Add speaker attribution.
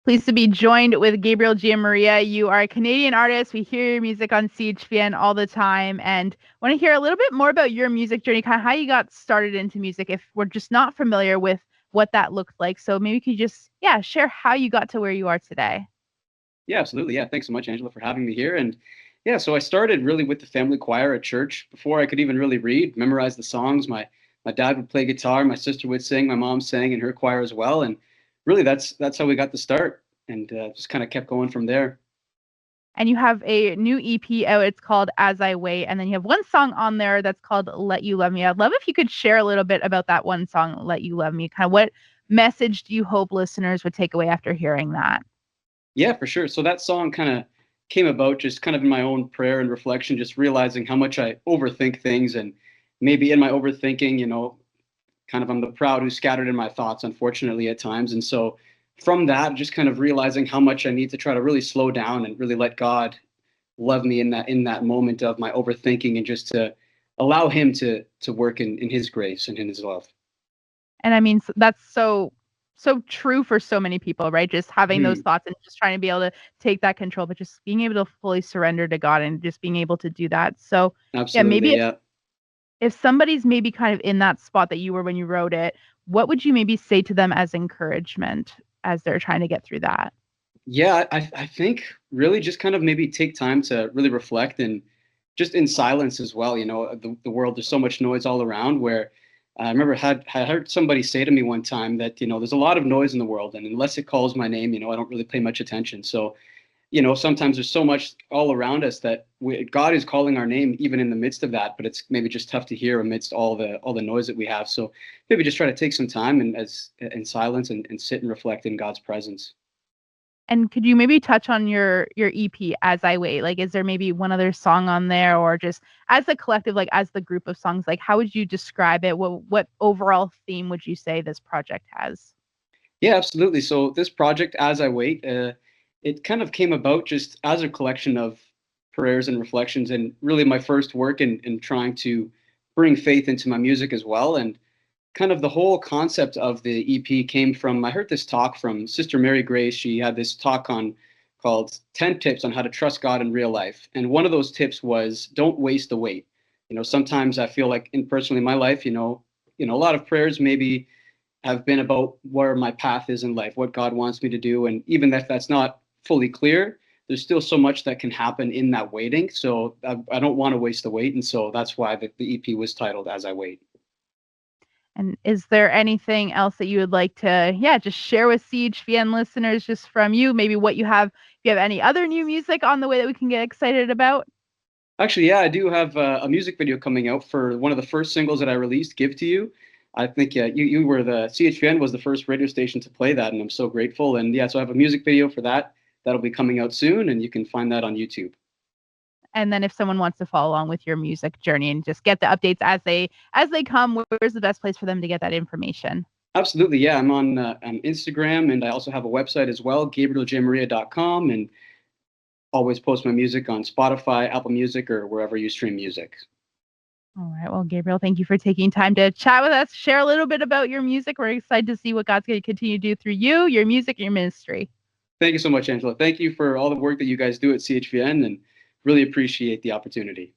Speaker 1: Pleased to be joined with Gabriel Giammaria. You are a Canadian artist. We hear your music on CHVN all the time and want to hear a little bit more about your music journey, kind of how you got started into music if we're just not familiar with what that looked like. So maybe you could just, share how you got to where you are today.
Speaker 2: Yeah, absolutely. Yeah, thanks so much, Angela, for having me here. And yeah, so I started really with the family choir at church before I could even really read, memorize the songs. My dad would play guitar, my sister would sing, my mom sang in her choir as well, and really that's how we got the start, and just kind of kept going from there.
Speaker 1: And you have a new EP out. It's called As I Wait. And then you have one song on there that's called Let You Love Me. I'd love if you could share a little bit about that one song, Let You Love Me. Kind of what message do you hope listeners would take away after hearing that?
Speaker 2: Yeah, for sure. So that song kind of came about just kind of in my own prayer and reflection, just realizing how much I overthink things, and maybe in my overthinking, kind of I'm the proud who's scattered in my thoughts, unfortunately, at times. And so from that, just kind of realizing how much I need to try to really slow down and really let God love me in that moment of my overthinking, and just to allow him to work in his grace and in his love.
Speaker 1: And I mean, that's so true for so many people, right? Just having those
Speaker 2: Hmm.
Speaker 1: thoughts and just trying to be able to take that control, but just being able to fully surrender to God and just being able to do that. So, yeah, maybe
Speaker 2: Absolutely. Yeah.
Speaker 1: if somebody's maybe kind of in that spot that you were when you wrote it, what would you maybe say to them as encouragement as they're trying to get through that?
Speaker 2: Yeah, I think really just kind of maybe take time to really reflect, and just in silence as well. The world, there's so much noise all around, where I remember had heard somebody say to me one time that, there's a lot of noise in the world, and unless it calls my name, I don't really pay much attention. So, sometimes there's so much all around us that God is calling our name even in the midst of that, but it's maybe just tough to hear amidst all the noise that we have. So maybe just try to take some time and as in silence, and sit and reflect in God's presence.
Speaker 1: And could you maybe touch on your EP As I Wait? Like, is there maybe one other song on there, or just as a collective, like as the group of songs, like how would you describe it? What overall theme would you say this project has?
Speaker 2: Yeah, absolutely. So this project, As I Wait, it kind of came about just as a collection of prayers and reflections, and really my first work in trying to bring faith into my music as well. And kind of the whole concept of the EP came from, I heard this talk from Sister Mary Grace. She had this talk on called 10 tips on how to trust God in real life. And one of those tips was don't waste the wait. Sometimes I feel like in personally in my life, a lot of prayers maybe have been about where my path is in life, what God wants me to do. And even if that's not fully clear, there's still so much that can happen in that waiting. So I don't want to waste the wait. And so that's why the EP was titled As I Wait.
Speaker 1: And is there anything else that you would like to, just share with CHVN listeners just from you? Maybe what you have, if you have any other new music on the way that we can get excited about?
Speaker 2: Actually, yeah, I do have a music video coming out for one of the first singles that I released, "Give to You." I think you were the CHVN was the first radio station to play that, and I'm so grateful. And yeah, so I have a music video for that that'll be coming out soon, and you can find that on YouTube.
Speaker 1: And then if someone wants to follow along with your music journey and just get the updates as they come, where's the best place for them to get that information?
Speaker 2: Absolutely, yeah. I'm on Instagram, and I also have a website as well, gabrielgiammaria.com, and always post my music on Spotify, Apple Music, or wherever you stream music.
Speaker 1: All right. Well, Gabriel, thank you for taking time to chat with us, share a little bit about your music. We're excited to see what God's going to continue to do through you, your music, your ministry.
Speaker 2: Thank you so much, Angela. Thank you for all the work that you guys do at CHVN, and really appreciate the opportunity.